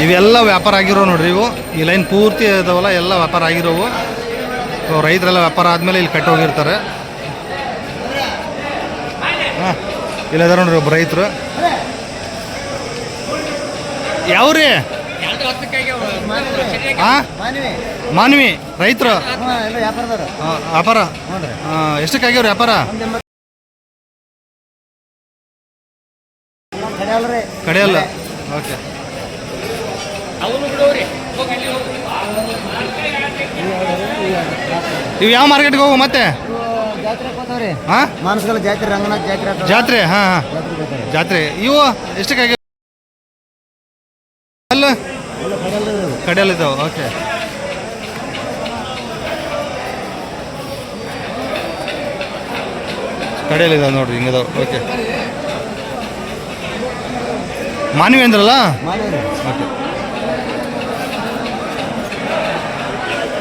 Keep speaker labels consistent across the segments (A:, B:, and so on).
A: ಇವೆಲ್ಲ ವ್ಯಾಪಾರ ಆಗಿರೋ ನೋಡ್ರಿ. ಇವು ಈ ಲೈನ್ ಪೂರ್ತಿ ಇದಾವಲ್ಲ ಎಲ್ಲ ವ್ಯಾಪಾರ ಆಗಿರೋವು. ರೈತರೆಲ್ಲ ವ್ಯಾಪಾರ ಆದಮೇಲೆ ಇಲ್ಲಿ ಕಟ್ಟಿ ಹೋಗಿರ್ತಾರೆ. ಹಾಂ, ಇಲ್ಲದಾರ ನೋಡ್ರಿ ಒಬ್ಬ ರೈತರು. ಯಾವ್ರಿ? ಹಾಂ, ಮಾನ್ವಿ ರೈತರು ವ್ಯಾಪಾರ. ಎಷ್ಟಕ್ಕಾಗ್ಯವ್ರಿ ವ್ಯಾಪಾರ? ಕಡೆಯಲ್ಲ. ಓಕೆ. ಇವು ಯಾವ ಮಾರ್ಕೆಟ್ಗೆ ಹೋಗು ಮತ್ತೆ? ಹಾಂ,
B: ಮಾನಸಗಲ ಜಾತ್ರೆ, ರಂಗನಾಥ್ ಜಾತ್ರೆ.
A: ಜಾತ್ರೆ. ಹಾಂ ಹಾಂ, ಜಾತ್ರೆ. ಇವು ಎಷ್ಟಕ್ಕಾಗ್ಯಾವ? ಅಲ್ಲ ಕಡೆಯಲ್ಲಿದ್ದಾವೆ. ಓಕೆ. ಕಡೆಯಲ್ಲಿದ್ದಾವೆ ನೋಡ್ರಿ, ಹಿಂಗದಾವೆ. ಓಕೆ. ಮಾನವಿ ಅಂದ್ರಲ್ಲ? ಓಕೆ.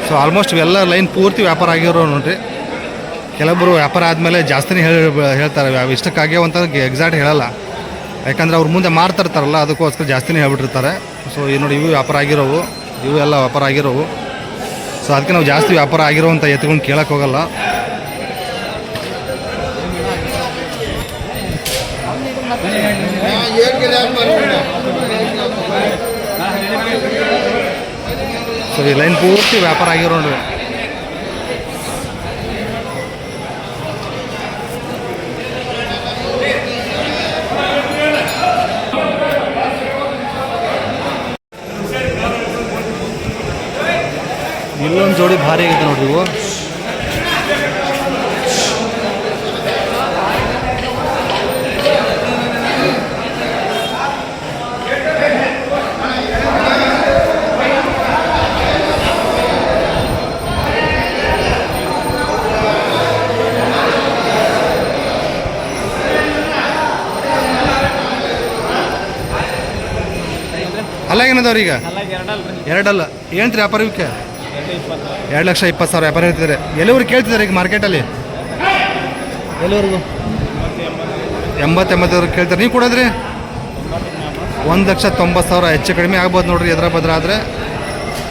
A: ಸೊ ಆಲ್ಮೋಸ್ಟ್ ಇವೆಲ್ಲ ಲೈನ್ ಪೂರ್ತಿ ವ್ಯಾಪಾರ ಆಗಿರೋ ನೋಡ್ರಿ. ಕೆಲವೊಬ್ಬರು ವ್ಯಾಪಾರ ಆದಮೇಲೆ ಜಾಸ್ತಿನೇ ಹೇಳ್ತಾರೆ ಇಷ್ಟಕ್ಕಾಗ್ಯಾವ ಅಂತ ಎಕ್ಸಾಕ್ಟ್ ಹೇಳಲ್ಲ. ಯಾಕಂದರೆ ಅವ್ರು ಮುಂದೆ ಮಾರ್ತಿರ್ತಾರಲ್ಲ, ಅದಕ್ಕೋಸ್ಕರ ಜಾಸ್ತಿನೇ ಹೇಳ್ಬಿಟ್ಟಿರ್ತಾರೆ. ಸೊ ಈ ನೋಡಿ, ಇವು ವ್ಯಾಪಾರ ಆಗಿರೋವು, ಇವು ಎಲ್ಲ ವ್ಯಾಪಾರ ಆಗಿರೋವು. ಸೊ ಅದಕ್ಕೆ ನಾವು ಜಾಸ್ತಿ ವ್ಯಾಪಾರ ಆಗಿರೋ ಅಂತ ಎತ್ಕೊಂಡು ಕೇಳಕ್ಕೆ ಹೋಗಲ್ಲ. ಸೊ ಈ ಲೈನ್ ಪೂರ್ತಿ ವ್ಯಾಪಾರ ಆಗಿರೋ ನೋಡ್ರಿ. ಇಲ್ಲೊಂದು ಜೋಡಿ ಭಾರಿ ಆಗೈತೆ ನೋಡ್ರಿ ಇವು. ಅಲ್ಲ ಏನದವ್ರಿ ಈಗ? ಎರಡಲ್ಲ. ಏನಂತ್ರಿ ವ್ಯಾಪಾರ ಇವಕ್ಕೆ? 2,20,000 ವ್ಯಾಪಾರ ಹೇಳ್ತಿದ್ದಾರೆ. ಎಲ್ಲಿವರೆಗೆ ಕೇಳ್ತಿದ್ದಾರೆ ಈಗ ಮಾರ್ಕೆಟಲ್ಲಿ? ಎಲ್ಲಿವರೆಗೂ? 80,000 ಕೇಳ್ತಾರೆ. ನೀವು ಕೊಡೋದ್ರಿ? 1,90,000 ಹೆಚ್ಚು ಕಡಿಮೆ ಆಗ್ಬೋದು ನೋಡ್ರಿ. ಎದ್ರ ಬದ್ರ ಆದರೆ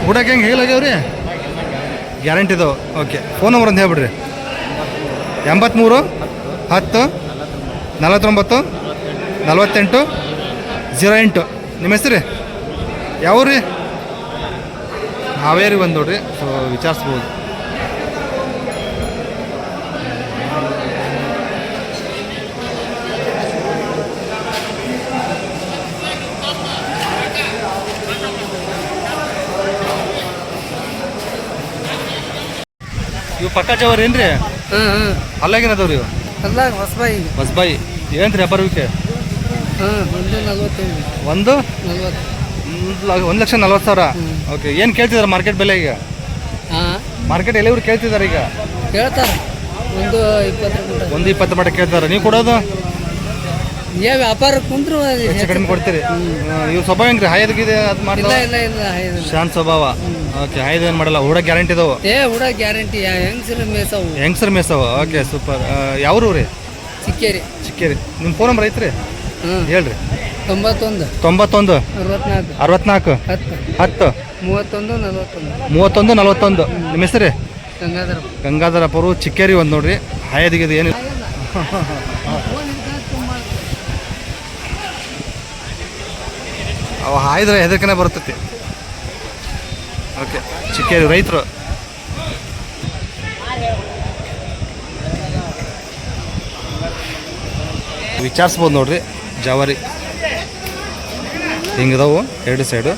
A: ಊಟಕ್ಕೆ ಹೆಂಗೆ ಹೇಳಾಗ್ಯಾವ್ರಿ? ಗ್ಯಾರಂಟಿ ಇದಾವೆ. ಓಕೆ. ಫೋನ್ ನಂಬರ್ ಅಂತ ಹೇಳ್ಬಿಡ್ರಿ. 83 10 49 48 08. ನಿಮ್ಮ ಹೆಸರು ಯಾವ ರೀ? ಹಾವೇರಿ ಬಂದು ನೋಡ್ರಿ. ಸೊ ವಿಚಾರಿಸ್ಬೋದು. ಇವು ಪಕ್ಕ ಜವರ್ ಏನ್ರಿ? ಅಲ್ಲಾಗೇನದವ್ರಿ ಇವು?
B: ಅಲ್ಲ ಹೊಸಬಾಯಿ.
A: ಹೊಸಬಾಯಿ ಏನ್ರಿ ವ್ಯಾಪಾರ ಇವಕ್ಕೆ? 1,40,000. ಓಕೆ. ಏನು ಕೇಳ್ತಿದ್ದಾರೆ ಮಾರ್ಕೆಟ್ ಬೆಲೆ ಈಗ? ಮಾರ್ಕೆಟ್ ಎಲ್ಲಿವ್ರು ಕೇಳ್ತಿದ್ದಾರೆ ಈಗ?
B: ಕೇಳ್ತಾರೆ
A: 1,20 ಮಟ್ಟ ಕೇಳ್ತಾರೆ. ನೀವು ಕೊಡೋದು
B: ವ್ಯಾಪಾರ ಕುಂತ್ರು
A: ಹೆಚ್ಚು ಕಡಿಮೆ ಕೊಡ್ತೀರಿ. ಇವು ಸ್ವಭಾವ ಹೆಂಗ್ರಿ? ಹಾಯದ್ಗಿದೆ ಅದು ಮಾಡಿಲ್ಲ? ಶಾಂತ ಸ್ವಭಾವ. ಓಕೆ. ಹಾಯ್ದು ಏನು ಮಾಡಲ್ಲ. ಹುಡ ಗ್ಯಾರಂಟಿ ಇದಾವೆ?
B: ಹುಡ ಗ್ಯಾರಂಟಿ.
A: ಹೆಂಗ್ಸರ್ ಮೇಸವ. Okay, super. ಯಾವ್ರು ರೀ?
B: ಚಿಕ್ಕೇರಿ.
A: ಚಿಕ್ಕೇರಿ. ನಿಮ್ಮ ಫೋನ್ ನಂಬರ್ ಐತ್ರಿ? ಹೇಳ್ರಿ.
B: 91
A: 64 10 31 41. ನಿಮ್ಮ ಹೆಸರು? ಗಂಗಾಧರಪ್ಪರು. ಚಿಕ್ಕೇರಿ ಒಂದು ನೋಡ್ರಿ. ಹಾಯದಿಗೆ ಏನಿಲ್ಲ. ಅವು ಹಾಯ್ದ್ರೆ ಹೆದರ್ಕನೆ ಬರ್ತೈತಿ. ಓಕೆ. ಚಿಕ್ಕೇರಿ ರೈತರು. ವಿಚಾರಿಸ್ಬೋದು ನೋಡ್ರಿ. ಜವಾರಿ ಹಿಂಗದವು ಎರಡು ಸೈಡು.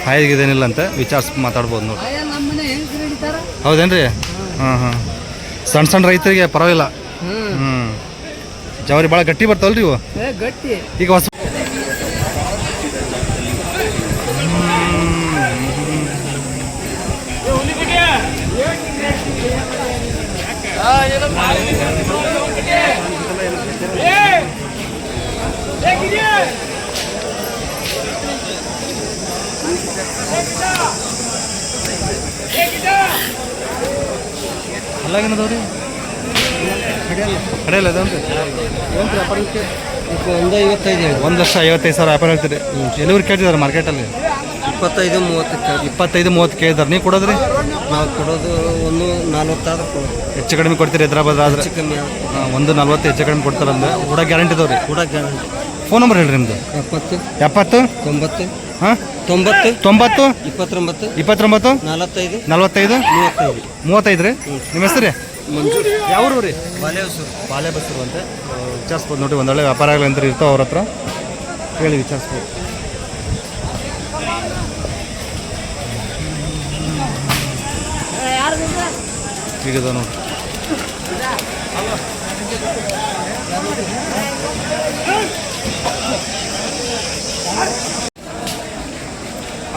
A: ಹಾಯ್ಗಿದೇನಿಲ್ಲ ಅಂತ ಮಾತಾಡ್ಬೋದು ನೋಡ್ರಿ. ಹೌದೇನ್ರಿ? ಹಾಂ ಹಾಂ. ಸಣ್ಣ ಸಣ್ಣ ರೈತರಿಗೆ ಪರವಾಗಿಲ್ಲ. ಜವಾರಿ ಭಾಳ ಗಟ್ಟಿ ಬರ್ತಾವಲ್ರಿ ಇವು? ಈಗ ಹೊಸ ಅಲ್ಲಾಗೇನದವ್ರಿ? ಕಡೆಯಲ್ಲ ಅದಾವ್ರಿ. ಏನು ವ್ಯಾಪಾರಕ್ಕೆ?
B: 1,55,000.
A: 1,55,000 ವ್ಯಾಪಾರ ಹೇಳ್ತೀರಿ. ಎಲ್ಲಿವ್ರಿಗೆ ಕೇಳ್ತಿದ್ದಾರೆ ಮಾರ್ಕೆಟಲ್ಲಿ?
B: 25-30
A: 25-30 ಕೇಳಿದಾರೆ. ನೀವು ಕೊಡೋದ್ರಿ?
B: ನಾವು ಕೊಡೋದು 140 ಕೊಡೋದು.
A: ಹೆಚ್ಚು ಕಡಿಮೆ ಕೊಡ್ತೀರಿ ಹೈದ್ರಾಬಾದ್ ಆದ್ರೆ?
B: ಹೆಚ್ಚು ಕಮ್ಮಿ ಆಗುತ್ತೆ.
A: 140 ಹೆಚ್ಚು ಕಡಿಮೆ ಕೊಡ್ತಾರಂದ್ರೆ ಕೂಡ ಗ್ಯಾರಂಟಿ ಇದಾವ್ರಿ?
B: ಕೂಡ ಗ್ಯಾರಂಟಿ.
A: ಫೋನ್ ನಂಬರ್ ಹೇಳ್ರಿ ನಿಮ್ಮದು.
B: 70
A: 70
B: 90
A: ಹಾಂ
B: 90
A: 90
B: 29
A: 29
B: 45
A: 45
B: 35
A: 35 ರೀ. ನಿಮ್ಮ ಹೆಸರು ರೀ?
B: ಮಂಜು.
A: ಯಾವ್ರು ರೀ?
B: ಬಾಲೆಹೊಸೂರು.
A: ಬಾಲೆ ಬಸ್ಸರು ಅಂತ ವಿಚಾರಿಸ್ಬೋದು ನೋಡಿ. ಒಂದೊಳ್ಳೆ ವ್ಯಾಪಾರ ಆಗಲಿ ಅಂತ ಇರ್ತಾವೆ ಅವ್ರ ಹತ್ರ, ಹೇಳಿ ವಿಚಾರಿಸ್ಬೋದು. ಈಗದ ನೋಡಿ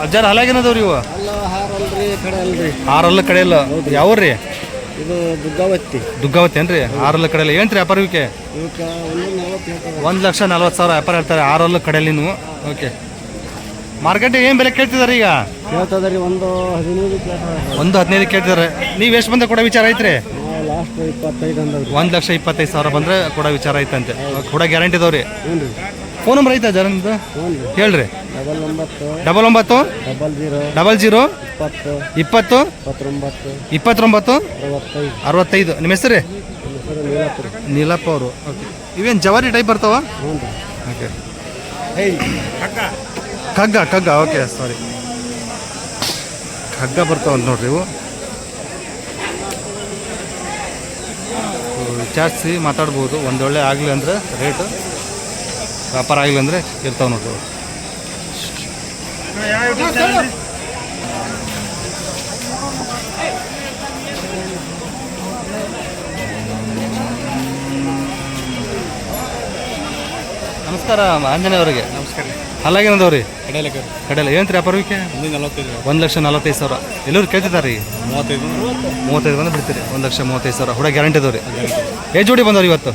A: ಅಜ್ಜಾರ ಹಲಾಗೇನದವ್ರಿ ಇವು?
B: ಅಲ್ಲ ಹಾರಲ್ರಿ ಕಡೆ ಅಲ್ರಿ.
A: ಆರಲ್ಲ ಕಡೆ ಇಲ್ಲ. ಯಾವ್ರಿ?
B: ಇದು ದುಗ್ಗಾವತ್ತಿ.
A: ದುಗ್ಗಾವತಿ ಏನ್ರಿ? ಆರಲ್ಲ ಕಡೆ ಇಲ್ಲ. ಏನ್ರಿ ವ್ಯಾಪಾರ ಇವಕ್ಕೆ?
B: ಇವಕ್ಕೆ 140
A: 1,40,000 ವ್ಯಾಪಾರ ಹೇಳ್ತಾರೆ ಆರಲ್ಲ ಕಡೆಯಲ್ಲಿ. ನೀವು ಓಕೆ. ಮಾರ್ಕೆಟಿಗೆ ಏನು ಬೆಲೆ ಕೇಳ್ತಿದ್ದಾರೆ ಈಗ?
B: ಹೇಳ್ತದ್ರಿ 115
A: ಒಂದು 15 ಕೇಳ್ತಿದ್ದಾರೆ. ನೀವು ಎಷ್ಟು ಬಂದ್ರೆ ಕೊಡೋ ವಿಚಾರ ಐತ್ರಿ?
B: ಲಾಸ್ಟ್ 25 ಅಂದ್ರಿ.
A: 1,25,000 ಬಂದರೆ ಕೊಡೋ ವಿಚಾರ ಐತಂತೆ. ಕೂಡ ಗ್ಯಾರಂಟಿ ಇದಾವ್ರಿ.
B: ಹ್ಞೂ ರೀ.
A: ಫೋನ್ ನಂಬರ್ ಐತಾ ಜರ ನಿಮ್ದು?
B: ಹ್ಞೂ ರೀ.
A: ಹೇಳ್ರಿ.
B: 99
A: 00
B: 20
A: 20 29 65. ನಿಮ್ಮ ಹೆಸರು ರೀ? ನೀಲಪ್ಪ ಅವರು. ಓಕೆ. ಇವೇನು ಜವಾರಿ ಟೈಪ್ ಬರ್ತಾವ?
B: ಹ್ಞೂ ರೀ.
A: ಓಕೆ. ಕಗ್ಗ ಓಕೆ ಸಾರಿ, ಕಗ್ಗ ಬರ್ತಾವಂತ ನೋಡ್ರಿ ಇವು. ವಿಚಾರಿಸಿ ಮಾತಾಡ್ಬೋದು. ಒಂದೊಳ್ಳೆ ಆಗಲಿ ಅಂದರೆ ರೇಟು, ವ್ಯಾಪಾರ ಆಗಲಿ ಅಂದರೆ ಇರ್ತಾವೆ ನೋಡ್ರಿ. ನಮಸ್ಕಾರ ಆಂಜನೇಯ ಅವರಿಗೆ.
B: ನಮಸ್ಕಾರ.
A: ಅಲ್ಲಾಗೇನದವ್ರಿ?
B: ಕಡೆಯಲ್ಲ
A: ಏನು ವ್ಯಾಪಾರ ವಿಕೆ? 1,45,000. ಎಲ್ಲರೂ ಕೇಳ್ತಿದ್ದಾರೆ ಈಗ? 35 ಬಂದು ಬಿಡ್ತೀರಿ. 1,35,000 ಹುಡ ಗ್ಯಾರಂಟಿ ಇದಾವ್ರಿ. ಎಷ್ಟು ಜೋಡಿ ಬಂದವ್ರಿ ಇವತ್ತು?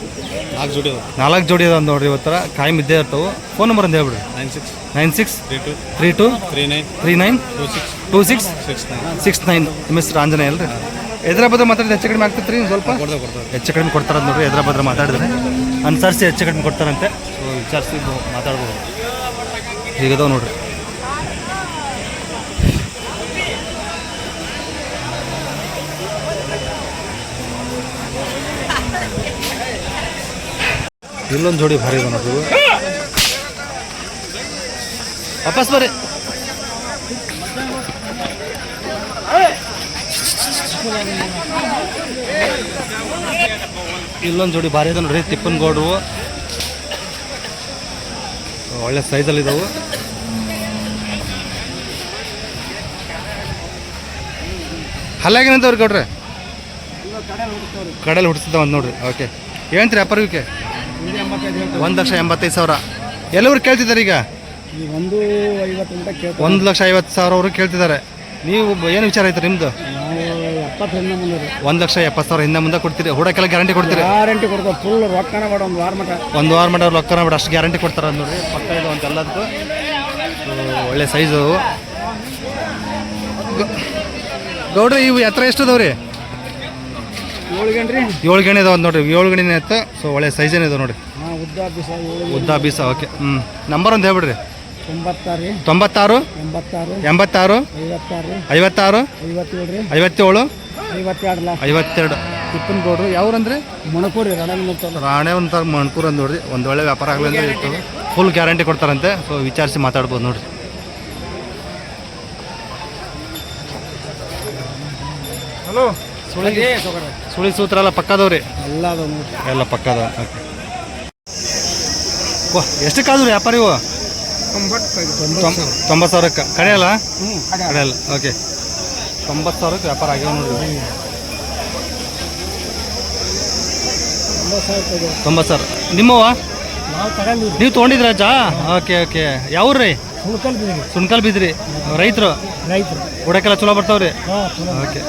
A: 4 ಜೋಡಿ ಅದಾವ ನೋಡ್ರಿ ಇವತ್ತರ. ಕಾಯಿ ಇದ್ದೇ ಇರ್ತಾವೆ. ಫೋನ್ ನಂಬರ್ ಅಂತ ಹೇಳ್ಬಿಡ್ರಿ. 96 32 39 26 69. ನಿಮ್ಮ ಹೆಸರು ಆಂಜನೇಯ ಅಲ್ರಿ? ಹೈದ್ರಾಬಾದ್ ಮಾತಾಡಿದ್ರೆ ಹೆಚ್ಚು ಕಡಿಮೆ ಆಗ್ತೈತೆ ರೀ? ಸ್ವಲ್ಪ ಹೆಚ್ಚು ಕಡಿಮೆ ಕೊಡ್ತಾರ ನೋಡ್ರಿ. ಹೈದ್ರಾಬಾದ್ ಮಾತಾಡಿದ್ರೆ ಅನುಸರಿಸಿ ಹೆಚ್ಚು ಕಡಿಮೆ ಕೊಡ್ತಾರಂತೆ. ಸೊ ವಿಚಾರಿಸಿ ಮಾತಾಡ್ಬೋದು. ಹೀಗದಾವ ನೋಡ್ರಿ. ಇಲ್ಲೊಂದು ಜೋಡಿ ಭಾರಿ ಇದೆ ನೋಡ್ರಿ. ವಾಪಸ್ ಬರ್ರಿ. ಇಲ್ಲೊಂದು ಜೋಡಿ ಭಾರಿ ಇದೆ ನೋಡ್ರಿ. ತಿಪ್ಪನಗೌಡರು ಒಳ್ಳೆ ಸೈಜಲ್ಲಿ ಇದಾವೆ. ಹಲ್ಲಾಗೇನಂತವ್ರಿ ಗೌಡ್ರೆ? ಕಡೆಯಲ್ಲಿ ಹುಡ್ಸಿದ್ದಾವ ಅಂತ ನೋಡ್ರಿ. ಓಕೆ. ಏನಂತೀರಿ ವ್ಯಾಪಾರಕ್ಕೆ? 1,85,000. ಎಲ್ಲರೂ ಕೇಳ್ತಿದ್ದಾರೆ ಈಗ? 1,50,000 ಅವರು ಕೇಳ್ತಿದ್ದಾರೆ. ನೀವು ಏನು ವಿಚಾರ ಐತೆ ನಿಮ್ಮದು? 1,70,000 ಹಿಂದೆ ಮುಂದೆ ಕೊಡ್ತೀರಿ. ಹುಡಕ್ಕೆಲ್ಲ ಗ್ಯಾರಂಟಿ ಕೊಡ್ತೀರಿ?
B: ಗ್ಯಾರಂಟಿ ಕೊಡ್ತಾರೆ. ಫುಲ್ ರೊಕ್ಕನ ಬೇಡ.
A: ಒಂದು ವಾರ ಮಟ್ಟ ರೊಕ್ಕನ ಬೇಡ, ಅಷ್ಟು ಗ್ಯಾರಂಟಿ ಕೊಡ್ತಾರೆ ಅಂತ ನೋಡ್ರಿ. ಪಕ್ಕ ಇದು ಅಂತ ಎಲ್ಲದಕ್ಕೂ ಒಳ್ಳೆ ಸೈಜು. ಗೌಡ್ರಿ ಇವು ಎತ್ತರ ಎಷ್ಟು ಅದಾವ್ರಿ? 7 ಗಣಿ ಇದಾವೆ ನೋಡ್ರಿ. 7 ಗಣಿನೇ ಇತ್ತು. ಸೊ ಒಳ್ಳೆ ಸೈಜೇನೆ ಇದಾವೆ ನೋಡ್ರಿ. ಉದ್ದ ಬೀಸ. ಓಕೆ. ನಂಬರ್ ಒಂದು ಹೇಳ್ಬಿಡ್ರಿ. 96 86 56 57 52. ತಿಪ್ಪನಗೌಡ್ರು. ಯಾವ್ರಂದ್ರೆ?
B: ಮಣಕೂರಿ
A: ರಾಣೆ ಅಂತ ಮಣ್ಕೂರ್ ಅಂದ್ ನೋಡ್ರಿ. ಒಂದು ಒಳ್ಳೆ ವ್ಯಾಪಾರ ಆಗಲಿ ಅಂದ್ರೆ ಇತ್ತು. ಫುಲ್ ಗ್ಯಾರಂಟಿ ಕೊಡ್ತಾರಂತೆ. ಸೊ ವಿಚಾರಿಸಿ ಮಾತಾಡ್ಬೋದು ನೋಡ್ರಿ. ಹಲೋ. ಸುಳಿ ಸೂತ್ರ ಎಲ್ಲ ಪಕ್ಕದವ್ರಿ? ಎಲ್ಲ ಪಕ್ಕದ. ಓಕೆ. ಓಹ್ ಎಷ್ಟಕ್ಕಾದ್ರಿ ವ್ಯಾಪಾರ ಇವು? 90,000ಕ್ಕೆ ಕಡೆಯಲ್ಲ? ಕಡೆಯಲ್ಲ. ಓಕೆ. 90,000ಕ್ಕೆ ವ್ಯಾಪಾರ ಆಗ್ಯಾವ ನೋಡ್ರಿ. 90,000. ನಿಮ್ಮವ? ನೀವು ತೊಗೊಂಡಿದ್ರ ಅಜ್ಜ? Okay okay. ಯಾವ್ರಿ? ಸುಣ್ಕಲ್ ಬಿದ್ರಿ. ರೈತರು? ಹುಡಕ್ಕೆಲ್ಲ ಚಲೋ ಬರ್ತಾವ್ರಿ? ಓಕೆ.